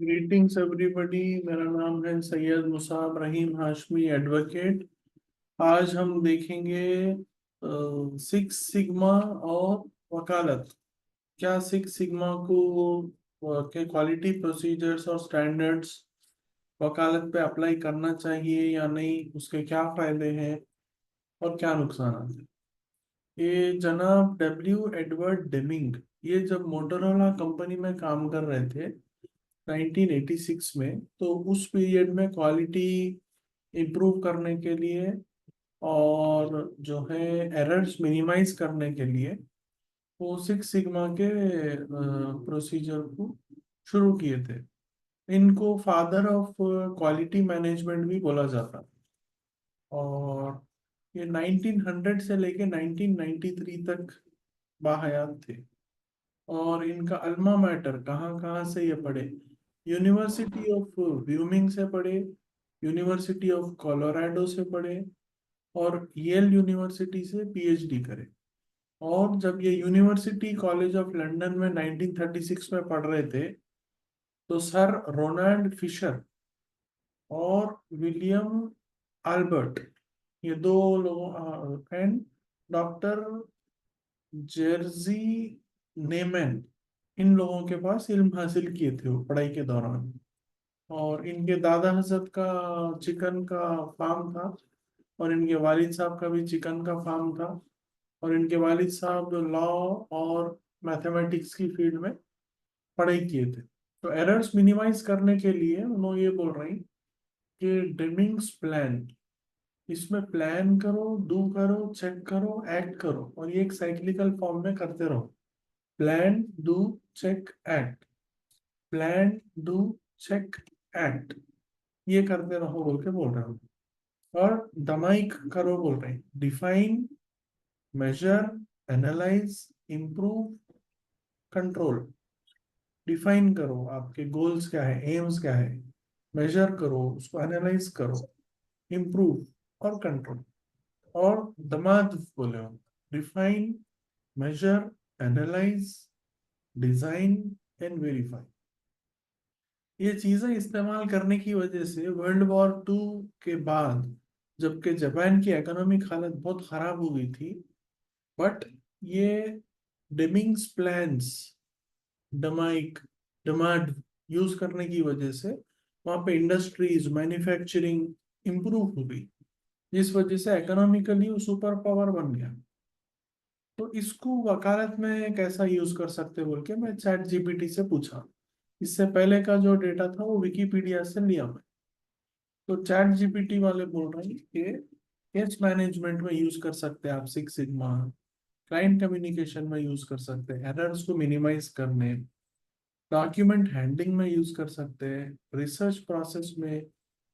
Greetings everybody. मेरा नाम है सैयद मुसाब रहीम हाशमी एडवोकेट। आज हम देखेंगे सिक्स सिग्मा और वकालत। क्या सिक्स सिग्मा को के क्वालिटी प्रोसीजर्स और स्टैंडर्ड्स वकालत पे अप्लाई करना चाहिए या नहीं, उसके क्या फायदे हैं और क्या नुकसान हैं। ये जनाब डब्ल्यू एडवर्ड डेमिंग, ये जब मोटोरोला कंपनी में काम कर रहे थे 1986 में, तो उस पीरियड में क्वालिटी इम्प्रूव करने के लिए और जो है एरर्स मिनिमाइज करने के लिए वो सिक्स सिग्मा के प्रोसीजर को शुरू किए थे। इनको फादर ऑफ क्वालिटी मैनेजमेंट भी बोला जाता है। और ये 1900 से लेके 1993 तक बाहयात थे। और इनका अल्मा मैटर कहाँ कहाँ से ये पढ़े, यूनिवर्सिटी ऑफ व्यूमिंग से पढ़े, यूनिवर्सिटी ऑफ कोलोराडो से पढ़े और येल यूनिवर्सिटी से पीएचडी करे। और जब ये यूनिवर्सिटी कॉलेज ऑफ लंदन में 1936 में पढ़ रहे थे, तो सर रोनाल्ड फिशर और विलियम अल्बर्ट, ये दो लोगों एंड डॉक्टर जेर्जी नेमैन, इन लोगों के पास इल्म हासिल किए थे वो पढ़ाई के दौरान। और इनके दादा हजरत का चिकन का फार्म था और इनके वालिद साहब का भी चिकन का फार्म था। और इनके वालिद साहब लॉ और मैथमेटिक्स की फील्ड में पढ़ाई किए थे। तो एरर्स मिनिमाइज करने के लिए उन्होंने ये बोल रही कि डेमिंग्स प्लान, इसमें प्लान करो, डू करो, चेक करो, एक्ट करो, और ये एक साइक्लिकल फॉर्म में करते रहो। Plan, do, check, act. Plan, do, check, act, ये करते रहो बोल के बोल रहे हो। और दमाइक करो बोल रहे हैं। Define, measure, analyse, improve, control. Define करो आपके गोल्स क्या है, एम्स क्या है, मेजर करो उसको, एनालाइज करो, इम्प्रूव और कंट्रोल। और दमाद बोले हो, define, measure, analyse, design and verify. ये चीजें इस्तेमाल करने की वजह से वर्ल्ड वॉर 2 के बाद, जबकि जापान की इकोनॉमिक हालत बहुत खराब हो गई थी, बट ये डेमिंग्स प्लान्स, डमाइक, डमाड यूज करने की वजह से वहाँ पे इंडस्ट्रीज, मैन्युफैक्चरिंग इंप्रूव हो गई, जिस वजह से इकोनॉमिकली वो सुपर पावर बन गया। तो इसको वकालत में कैसा यूज कर सकते बोल के मैं चैट जीपीटी से पूछा। इससे पहले का जो डेटा था वो विकीपीडिया से लिया मैं। तो चैट जीपीटी वाले बोल रहे हैं कि केस मैनेजमेंट में यूज कर सकते हैं आप सिक्स सिग्मा, क्लाइंट कम्युनिकेशन में यूज कर सकते हैं, एरर्स को मिनिमाइज करने, डॉक्यूमेंट हैंडलिंग में यूज कर सकते हैं, रिसर्च प्रोसेस में,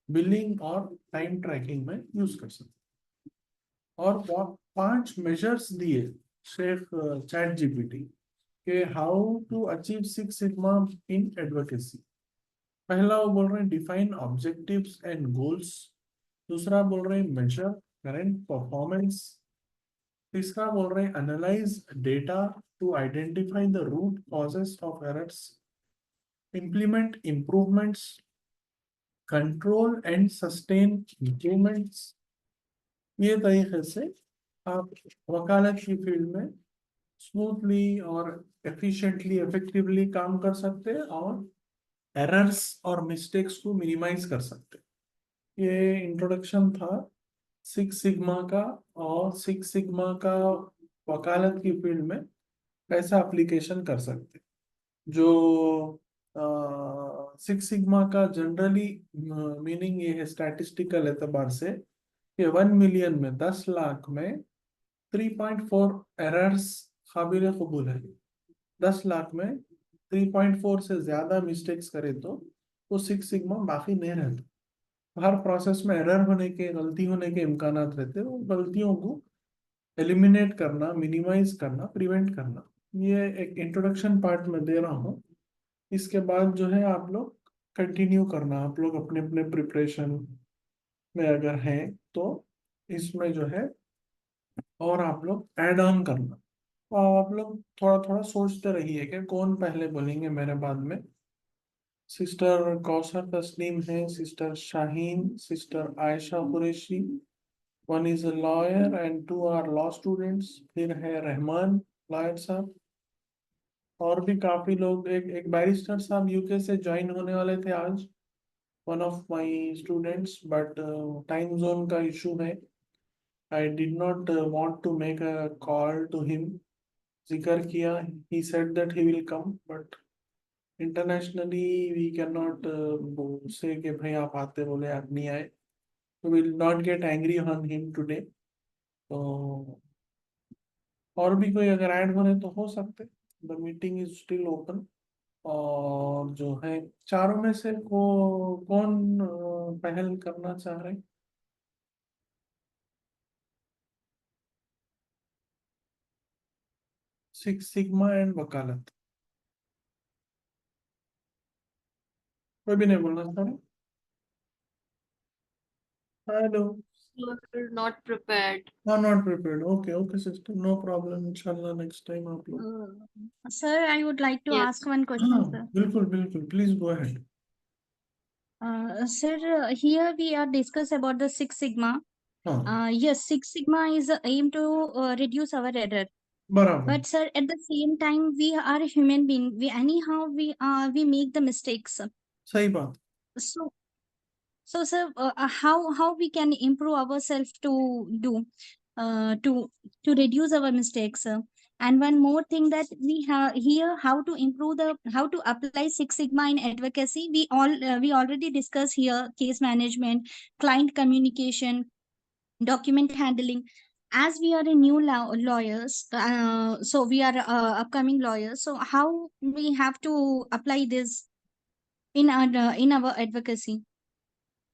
बिलिंग और टाइम ट्रैकिंग में यूज कर सकते हैं। और वो 5 मेजर्स दिए शेख चैट जीपीटी के how to achieve six sigma in advocacy. पहला वो बोल रहे हैं डिफाइन ऑब्जेक्टिव्स एंड गोल्स। दूसरा बोल रहे हैं मेजर करेंट परफॉर्मेंस। तीसरा बोल रहे हैं analyse data to identify the root causes of errors, implement improvements, control and sustain improvements. ये तरीके से आप वकालत की फील्ड में स्मूथली और एफिशिएंटली, इफेक्टिवली काम कर सकते हैं और एरर्स और मिस्टेक्स को मिनिमाइज कर सकते हैं। ये इंट्रोडक्शन था सिक्स सिग्मा का। और सिक्स सिग्मा का वकालत की फील्ड में कैसा एप्लीकेशन कर सकते हैं। जो सिक्स सिग्मा का जनरली मीनिंग ये है स्टैटिस्टिकल एतबार से कि 1 मिलियन में, 10 लाख में 3.4 एरर्स काबिल कबूल है। 10 लाख में 3.4 से ज्यादा मिस्टेक्स करे तो वो सिक्स सिग्मा बाकी नहीं रहता। हर प्रोसेस में एरर होने के, गलती होने के इम्कानात रहते हैं। वो गलतियों को एलिमिनेट करना, मिनिमाइज करना, प्रिवेंट करना, ये एक इंट्रोडक्शन पार्ट में दे रहा हूँ। इसके बाद जो है आप लोग कंटिन्यू करना, आप लोग अपने अपने प्रिपरेशन में अगर हैं तो इसमें जो है और आप लोग ऐड ऑन करना। तो आप लोग थोड़ा थोड़ा सोचते रहिए कि कौन पहले बोलेंगे मेरे बाद में। सिस्टर कौसर तस्लीम है, sister Shaheen, sister Ayesha Qureshi, one is a lawyer and two are law students. फिर है रहमान लॉयर साहब, और भी काफी लोग, एक बैरिस्टर साहब यूके से ज्वाइन होने वाले थे आज, one of my students, but time zone का इशू है। I did not want to make a call to him. जिक्र किया, he said that he will come, but internationally we can not say कि भाई आप आते, बोले आप नहीं आए, तो will not get angry on him today. तो और भी कोई अगर ऐड हो रहे तो हो सकते, the meeting is still open. और जो है, चारों में से कौन पहल करना चाह रहे? सिक्स सिग्मा एंड वकालत, कोई भी नहीं बोलना चाह रहे? Hello. Sir, not prepared. Not prepared, okay okay sister, no problem, इंशाल्लाह नेक्स्ट टाइम आप लोग। Sir, I would like to Yes. ask one हाँ, question, sir. बिल्कुल बिल्कुल, please go ahead. Sir, here we are discuss about the Six Sigma. हाँ, Yes, Six Sigma is a aim to reduce our error. बराबर, But sir, at the same time, we are a human being. We anyhow we make the mistakes. सही बात। So sir, how we can improve ourselves to do uh, to to reduce our mistakes. And one more thing that we have here, how to improve the how to apply Six Sigma in advocacy. We already discussed here case management, client communication, document handling. As we are a new lawyers, so we are upcoming lawyers. So how we have to apply this in our advocacy?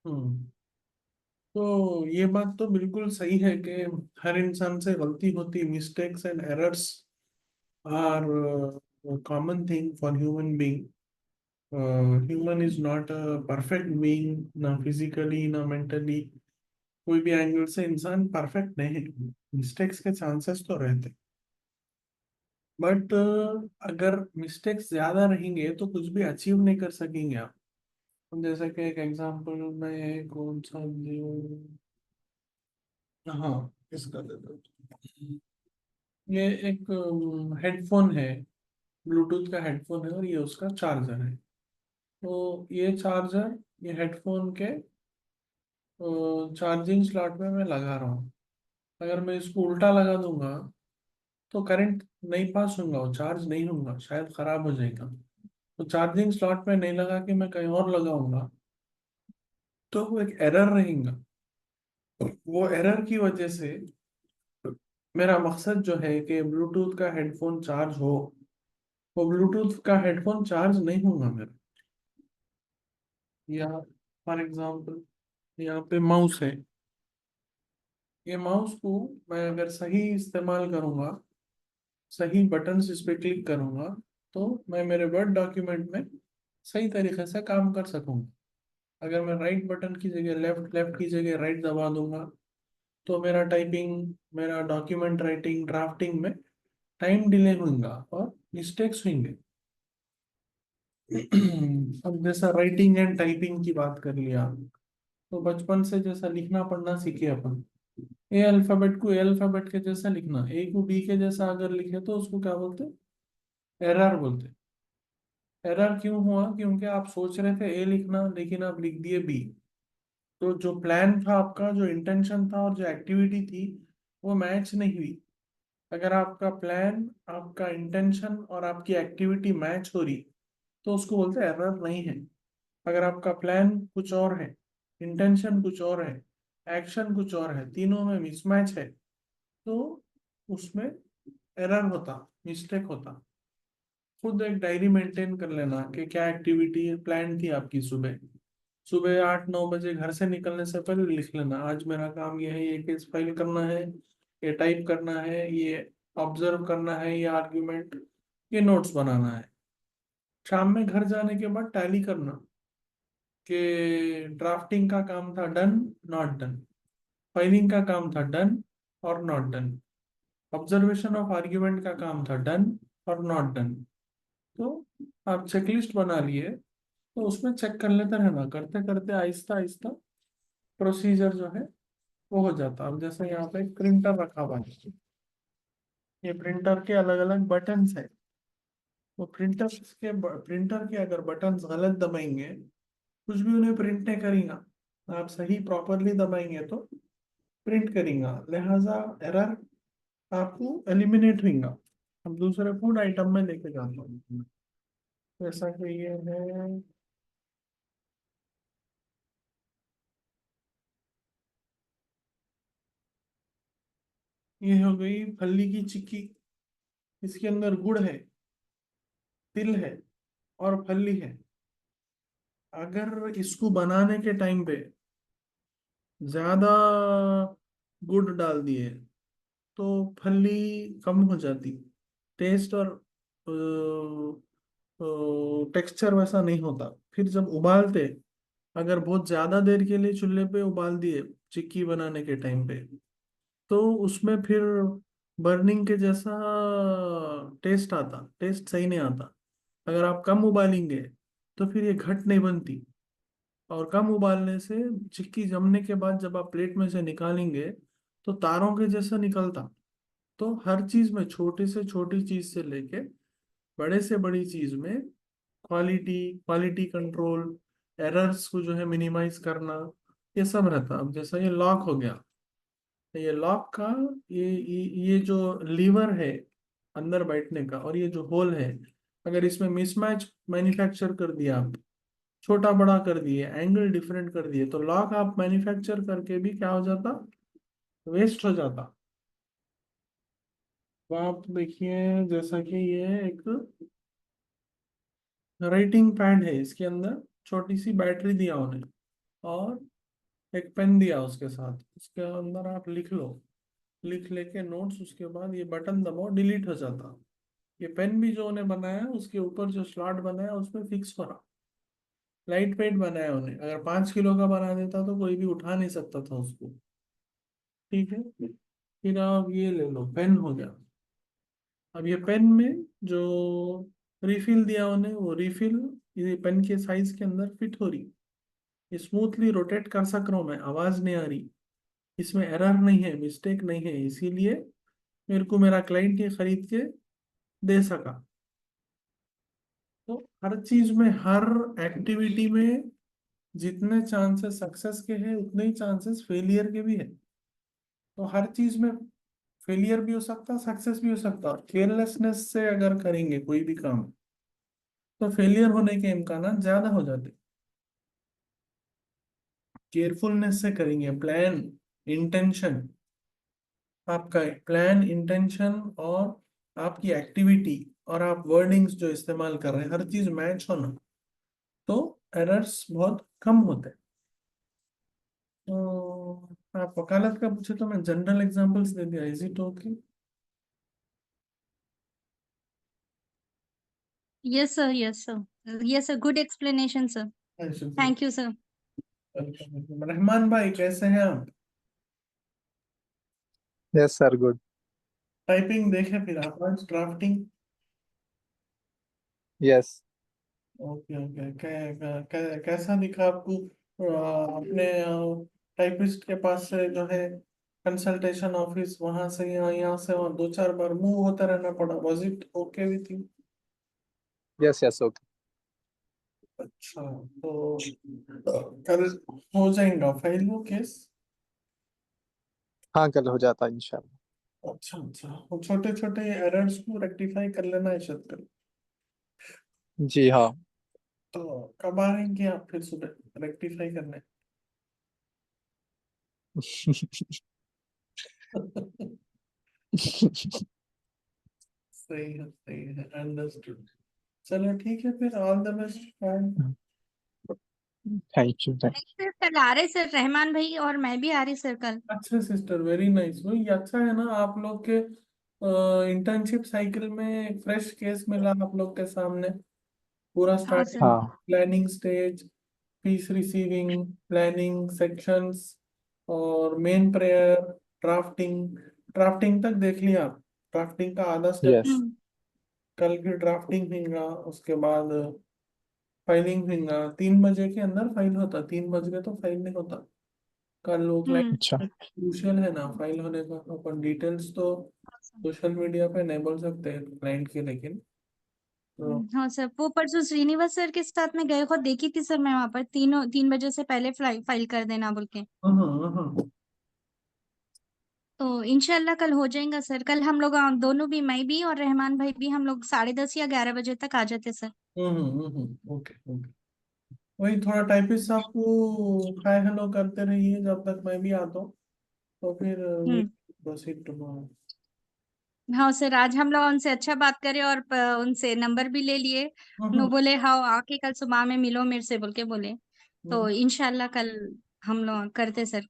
हम्म। तो ये बात तो बिल्कुल सही है कि हर इंसान से गलती होती, mistakes and errors are common thing for human being. Human is not a perfect being, ना फिजिकली ना मेंटली, कोई भी एंगल से इंसान परफेक्ट नहीं है, मिस्टेक्स के चांसेस तो रहते। बट अगर मिस्टेक्स ज्यादा रहेंगे तो कुछ भी अचीव नहीं कर सकेंगे आप। जैसे कि एक एग्जांपल मैं कौन सा दूं? हाँ, इसका दे दो। ये एक हेडफोन है, ब्लूटूथ का हेडफोन है, और ये उसका चार्जर है। तो ये चार्जर, ये हेडफोन के चार्जिंग स्लॉट में मैं लगा रहा हूँ। अगर मैं इसको उल्टा लगा दूंगा तो करंट नहीं पास होगा, वो चार्ज नहीं होगा, शायद खराब हो जाएगा। तो चार्जिंग स्लॉट में नहीं लगा कि मैं कहीं और लगाऊंगा, तो वो एक एरर रहेगा। वो एरर की वजह से मेरा मकसद जो है कि ब्लूटूथ का हेडफोन चार्ज हो, वो ब्लूटूथ का हेडफोन चार्ज नहीं होगा मेरा। या फॉर एग्जांपल, यहाँ पे माउस है, ये माउस को मैं अगर सही इस्तेमाल करूंगा, सही बटन्स इस पे क्लिक करूंगा, तो मैं मेरे वर्ड डॉक्यूमेंट में सही तरीके से काम कर सकूंगा। अगर मैं राइट बटन की जगह लेफ्ट, लेफ्ट की जगह राइट दबा दूंगा, तो मेरा टाइपिंग, मेरा डॉक्यूमेंट राइटिंग, ड्राफ्टिंग में टाइम डिले होगा और मिस्टेक्स होंगे। अब जैसा राइटिंग एंड टाइपिंग की बात कर लिया, तो बचपन से जैसा लिखना पढ़ना सीखे अपन, ए अल्फाबेट को ए अल्फाबेट के जैसा लिखना, ए को बी के जैसा अगर लिखे तो उसको क्या बोलते? एरर बोलते। एरर क्यों हुआ? क्योंकि आप सोच रहे थे ए लिखना, लेकिन आप लिख दिए बी। तो जो प्लान था आपका, जो इंटेंशन था और जो एक्टिविटी थी, वो मैच नहीं हुई। अगर आपका प्लान, आपका इंटेंशन और आपकी एक्टिविटी मैच हो रही, तो उसको बोलते हैं एरर नहीं है। अगर आपका प्लान कुछ और है, इंटेंशन कुछ और है, एक्शन कुछ और है, तीनों में मिसमैच है, तो उसमें एरर होता, मिस्टेक होता। खुद एक डायरी मेंटेन कर लेना कि क्या एक्टिविटी प्लान थी आपकी। सुबह सुबह 8-9 बजे घर से निकलने से पहले लिख लेना, आज मेरा काम ये है, ये केस फाइल करना है, ये टाइप करना है, ये ऑब्जर्व करना है, ये आर्ग्यूमेंट, ये नोट्स बनाना है। शाम में घर जाने के बाद टैली करना कि ड्राफ्टिंग का काम था डन, नॉट डन, फाइलिंग का काम था डन और not done, observation of argument का काम था डन और नॉट डन। तो आप चेकलिस्ट बना लिए तो उसमें चेक कर लेते रहना, करते करते आहिस्ता आहिस्ता प्रोसीजर जो है वो हो जाता। अब जैसे यहाँ पे एक प्रिंटर रखा हुआ है, ये प्रिंटर के अलग अलग बटन्स है। वो प्रिंटर के अगर बटन्स गलत दबाएंगे, कुछ भी उन्हें प्रिंट नहीं करेगा। आप सही प्रॉपरली दबाएंगे तो प्रिंट करेगा, लिहाजा एरर आपको एलिमिनेट होगा। हम दूसरे फूड आइटम में लेके जाते हैं, जैसा कि ये है, ये हो गई फली की चिक्की। इसके अंदर गुड़ है, तिल है और फली है। अगर इसको बनाने के टाइम पे ज्यादा गुड़ डाल दिए तो फली कम हो जाती, टेस्ट और टेक्सचर वैसा नहीं होता। फिर जब उबालते, अगर बहुत ज्यादा देर के लिए चूल्हे पे उबाल दिए चिक्की बनाने के टाइम पे, तो उसमें फिर बर्निंग के जैसा टेस्ट आता, टेस्ट सही नहीं आता। अगर आप कम उबालेंगे तो फिर ये घट नहीं बनती, और कम उबालने से चिक्की जमने के बाद जब आप प्लेट में से निकालेंगे तो तारों के जैसा निकलता। तो हर चीज में, छोटी से छोटी चीज से लेके बड़े से बड़ी चीज में, क्वालिटी क्वालिटी कंट्रोल, एरर्स को जो है मिनिमाइज करना, ये सब रहता। अब जैसा ये लॉक हो गया, तो ये लॉक का ये जो लीवर है अंदर बैठने का, और ये जो होल है, अगर इसमें मिसमैच मैन्युफैक्चर कर दिया आप, छोटा बड़ा कर दिए, एंगल डिफरेंट कर दिए, तो लॉक आप मैन्युफैक्चर करके भी क्या हो जाता, वेस्ट हो जाता। तो आप देखिए, जैसा कि ये एक राइटिंग पैड है, इसके अंदर छोटी सी बैटरी दिया उन्हें, और एक पेन दिया उसके साथ, उसके अंदर आप लिख लो, लिख लेके नोट्स, उसके बाद ये बटन दबाओ, डिलीट हो जाता। ये पेन भी जो उन्हें बनाया, उसके ऊपर जो स्लॉट बनाया उसमें फिक्स हो रहा। लाइट वेट बनाया उन्हें, अगर 5 किलो का बना देता तो कोई भी उठा नहीं सकता था उसको। ठीक है, फिर आप ये ले लो, पेन हो गया। अब ये पेन में जो रिफिल दिया उन्हें, वो रिफिल ये पेन के साइज के अंदर फिट हो रही, स्मूथली रोटेट कर सक रहा हूँ मैं, आवाज नहीं आ रही, इसमें एरर नहीं है, मिस्टेक नहीं है, इसीलिए मेरे को मेरा क्लाइंट ये खरीद के दे सका। तो हर चीज में, हर एक्टिविटी में जितने चांसेस सक्सेस के हैं उतने ही चांसेस फेलियर के भी है। तो हर चीज में फेलियर भी हो सकता, सक्सेस भी हो सकता। केयरलेसनेस से अगर करेंगे कोई भी काम तो फेलियर होने के इम्कान ज्यादा हो जाते। केयरफुलनेस से करेंगे, प्लान, इंटेंशन, आपका प्लान, इंटेंशन और आपकी एक्टिविटी और आप वर्डिंग्स जो इस्तेमाल कर रहे हैं, हर चीज मैच होना, तो एरर्स बहुत कम होते हैं। तो आप वकालत का पूछे तो मैं जनरल एग्जांपल्स दे दिया, is it okay? Yes, sir. Yes, sir. Yes, sir. Good explanation, sir. Thank you, sir. Rahman भाई कैसे हैं आप? Yes, sir. Good. टाइपिंग देखे फिर आप आज, ड्राफ्टिंग? Yes. ओके ओके, कैसा दिखा आपको? अपने टाइपिस्ट के पास से जो है कंसल्टेशन ऑफिस, वहां से यहाँ से वहाँ 2-4 बार मूव होता रहना पड़ा, was it okay with you? Yes. Yes. Okay. अच्छा, तो कल हो जाएगा फाइल वो केस? हाँ, कल हो जाता है इंशाल्लाह। अच्छा अच्छा, वो छोटे छोटे एरर्स को रेक्टिफाई कर लेना है शायद कल। जी हाँ। तो कब आ रहेंगे आप फिर सुबह रेक्टिफाई करने? सही है, अंडरस्टूड। चलो ठीक है, फिर all the best. Thank you. नहीं सर, कल आ रहे सर, रहमान भाई और मैं भी आ रही सर कल। अच्छा सिस्टर, वेरी नाइस। वही अच्छा है ना, आप लोग के इंटर्नशिप साइकिल में एक फ्रेश केस मिला आप लोग के सामने। पूरा हाँ स्टार्टिंग, सर। हाँ। Planning stage, piece receiving, planning sections, और मेन प्रेयर, ड्राफ्टिंग, ड्राफ्टिंग तक देख लिया आप। ड्राफ्टिंग का आधा स्टेप, यस। हम्म। कल फिर ड्राफ्टिंग होगा, उसके बाद फाइलिंग 3 बजे के अंदर फाइल होता, 3 बज गए तो फाइल नहीं होता। कल वो क्लाइंट अच्छा क्रूशियल है ना फाइल होने का, अपन डिटेल्स तो सोशल मीडिया पे नहीं बोल सकते क्लाइंट की, लेकिन तो हाँ सर, वो परसों श्रीनिवास सर के साथ में गए, खुद देखी थी सर मैं वहां पर, 3 बजे से पहले फाइल कर देना बोल के। हाँ। तो इंशाल्लाह कल हो जाएगा सर। कल हम लोग दोनों भी, मैं भी और रहमान भाई भी, हम लोग 10:30 या 11 बजे तक आ जाते सर। Okay okay. वही थोड़ा टाइपिस्ट साहब को हाय हेलो करते रहिए जब तक मैं भी आता हूँ, तो फिर हम्म। Proceed tomorrow. हाँ सर, आज हम लोग उनसे अच्छा बात करे और उनसे नंबर भी ले लिए। नो बोले हाँ आके कल सुबह में मिलो मेरे से बोल के बोले। तो इंशाल्लाह कल हम लोग करते सर,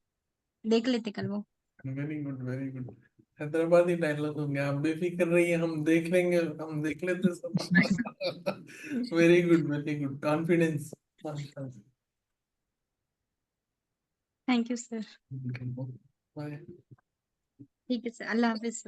देख लेते कल वो। Very good very good. Hyderabadi dialogue होंगे, आप बेफिक्र रहिए, हम देख लेंगे, हम देख लेते सब। Very good confidence. Thank you sir. Bye. ठीक है सर, अल्लाह हाफिज सर।